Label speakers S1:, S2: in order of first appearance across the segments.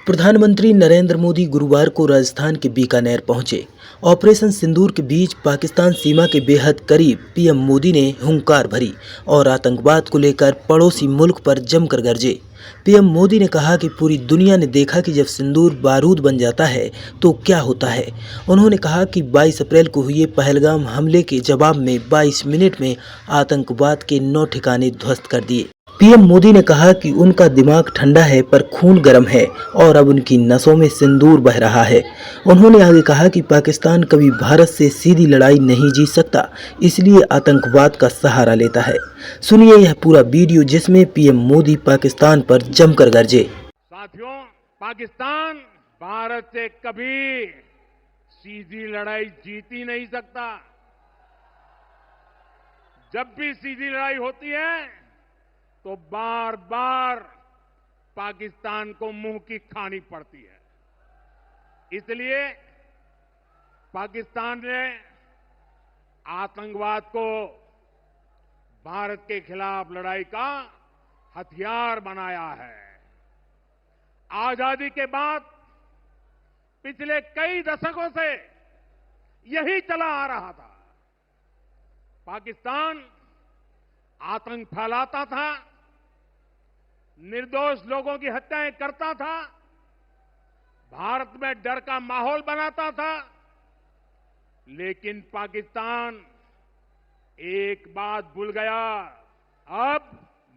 S1: प्रधानमंत्री नरेंद्र मोदी गुरुवार को राजस्थान के बीकानेर पहुंचे। ऑपरेशन सिंदूर के बीच पाकिस्तान सीमा के बेहद करीब पीएम मोदी ने हुंकार भरी और आतंकवाद को लेकर पड़ोसी मुल्क पर जमकर गरजे। पीएम मोदी ने कहा कि पूरी दुनिया ने देखा कि जब सिंदूर बारूद बन जाता है तो क्या होता है। उन्होंने कहा कि 22 अप्रैल को हुए पहलगाम हमले के जवाब में 22 मिनट में आतंकवाद के 9 ठिकाने ध्वस्त कर दिए। पीएम मोदी ने कहा कि उनका दिमाग ठंडा है पर खून गर्म है और अब उनकी नसों में सिंदूर बह रहा है। उन्होंने आगे कहा कि पाकिस्तान कभी भारत से सीधी लड़ाई नहीं जीत सकता, इसलिए आतंकवाद का सहारा लेता है। सुनिए यह पूरा वीडियो जिसमें पीएम मोदी पाकिस्तान पर जमकर गरजे।
S2: साथियों, पाकिस्तान भारत से कभी सीधी लड़ाई जीत ही नहीं सकता। जब भी सीधी लड़ाई होती है तो बार बार पाकिस्तान को मुंह की खानी पड़ती है। इसलिए पाकिस्तान ने आतंकवाद को भारत के खिलाफ लड़ाई का हथियार बनाया है। आजादी के बाद पिछले कई दशकों से यही चला आ रहा था। पाकिस्तान आतंक फैलाता था, निर्दोष लोगों की हत्याएं करता था, भारत में डर का माहौल बनाता था। लेकिन पाकिस्तान एक बात भूल गया। अब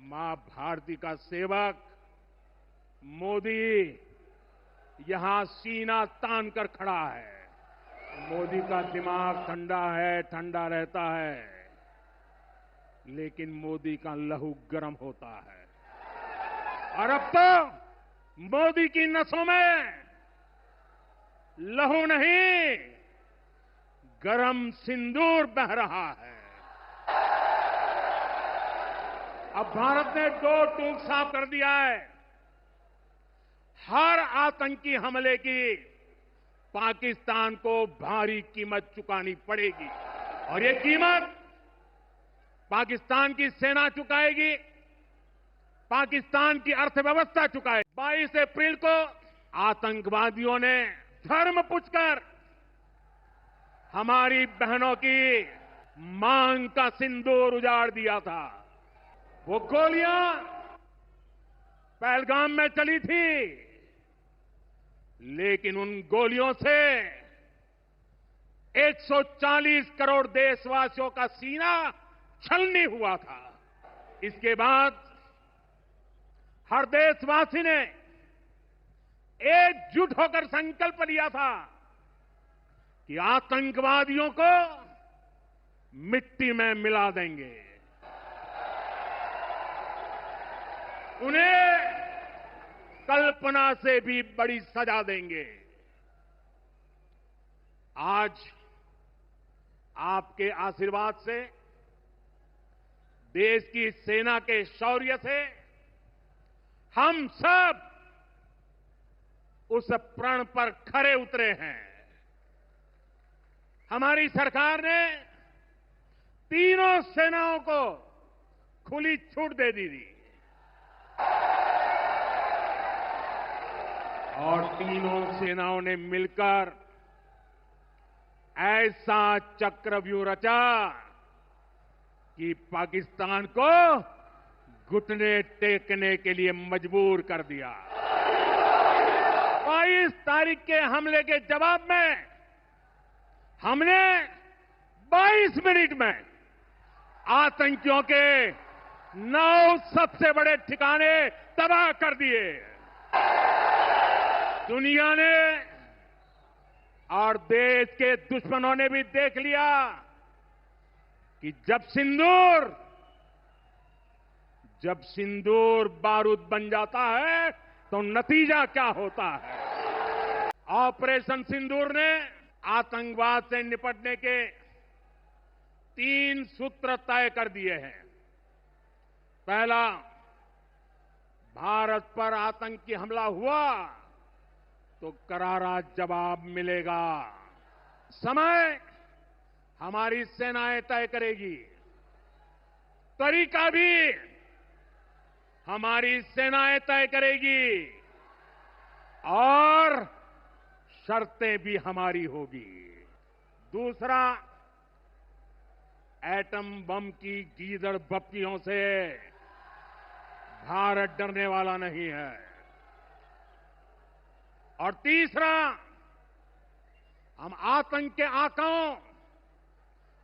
S2: मां भारती का सेवक मोदी यहां सीना तान कर खड़ा है। मोदी का दिमाग ठंडा है, ठंडा रहता है, लेकिन मोदी का लहू गर्म होता है। और अब तो मोदी की नसों में लहू नहीं, गरम सिंदूर बह रहा है। अब भारत ने दो टूक साफ कर दिया है। हर आतंकी हमले की पाकिस्तान को भारी कीमत चुकानी पड़ेगी और ये कीमत पाकिस्तान की सेना चुकाएगी, पाकिस्तान की अर्थव्यवस्था चुकाएगी। 22 अप्रैल को आतंकवादियों ने धर्म पूछकर हमारी बहनों की मांग का सिंदूर उजाड़ दिया था। वो गोलियां पहलगाम में चली थी, लेकिन उन गोलियों से 140 करोड़ देशवासियों का सीना छलनी हुआ था। इसके बाद हर देशवासी ने एकजुट होकर संकल्प लिया था कि आतंकवादियों को मिट्टी में मिला देंगे, उन्हें कल्पना से भी बड़ी सजा देंगे। आज आपके आशीर्वाद से, देश की सेना के शौर्य से हम सब उस प्रण पर खरे उतरे हैं। हमारी सरकार ने तीनों सेनाओं को खुली छूट दे दी थी और तीनों सेनाओं ने मिलकर ऐसा चक्रव्यूह रचा कि पाकिस्तान को घुटने टेकने के लिए मजबूर कर दिया। 22 तारीख के हमले के जवाब में हमने 22 मिनट में आतंकियों के 9 सबसे बड़े ठिकाने तबाह कर दिए। दुनिया ने और देश के दुश्मनों ने भी देख लिया कि जब सिंदूर बारूद बन जाता है तो नतीजा क्या होता है। ऑपरेशन सिंदूर ने आतंकवाद से निपटने के 3 सूत्र तय कर दिए हैं। पहला, भारत पर आतंकी हमला हुआ तो करारा जवाब मिलेगा। समय हमारी सेनाएं तय करेगी, तरीका भी हमारी सेनाएं तय करेगी और शर्तें भी हमारी होगी। दूसरा, एटम बम की गीदड़ बप्पियों से भारत डरने वाला नहीं है। और तीसरा, हम आतंक के आकाओं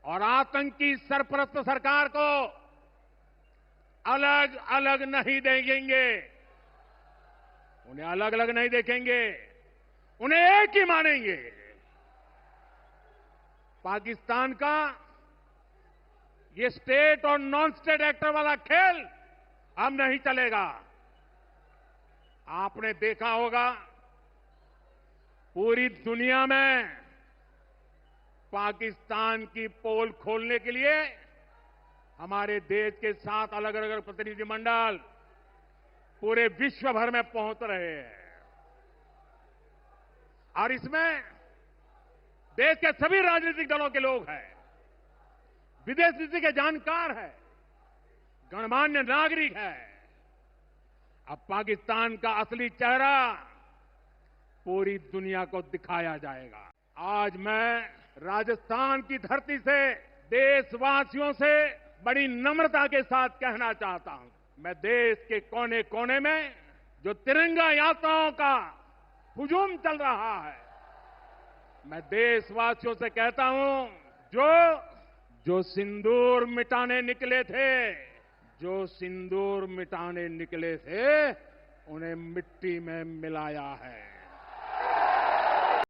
S2: और आतंकी सरपरस्त सरकार को अलग अलग नहीं देखेंगे। उन्हें अलग अलग नहीं देखेंगे, उन्हें एक ही मानेंगे। पाकिस्तान का ये स्टेट और नॉन स्टेट एक्टर वाला खेल अब नहीं चलेगा। आपने देखा होगा, पूरी दुनिया में पाकिस्तान की पोल खोलने के लिए हमारे देश के साथ अलग अलग प्रतिनिधिमंडल पूरे विश्व भर में पहुंच रहे हैं। और इसमें देश के सभी राजनीतिक दलों के लोग हैं, विदेश नीति के जानकार हैं, गणमान्य नागरिक हैं। अब पाकिस्तान का असली चेहरा पूरी दुनिया को दिखाया जाएगा। आज मैं राजस्थान की धरती से देशवासियों से बड़ी नम्रता के साथ कहना चाहता हूं, मैं देश के कोने कोने में जो तिरंगा यात्राओं का हुजूम चल रहा है, मैं देशवासियों से कहता हूं, जो सिंदूर मिटाने निकले थे, उन्हें मिट्टी में मिलाया है।